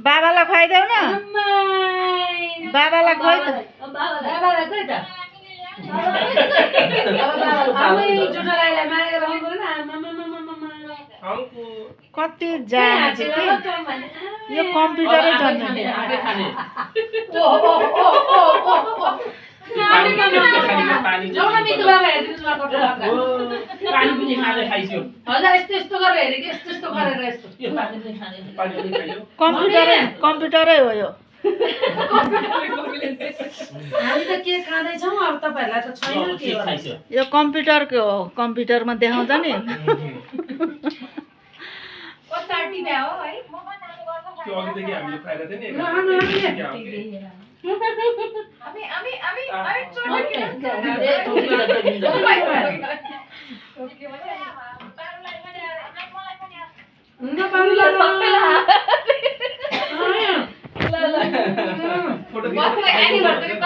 बाबालाई खुवाइदेऊ न बाबालाई खुवाइ त कति जाने छ कि यो कम्प्युटरै जन्मने कम्प्युटरै हो यो हामी त के खाँदैछौँ अब तपाईहरुलाई त छैन के यो कम्प्युटरको हो कम्प्युटरमा देखाउँछ नि फोटो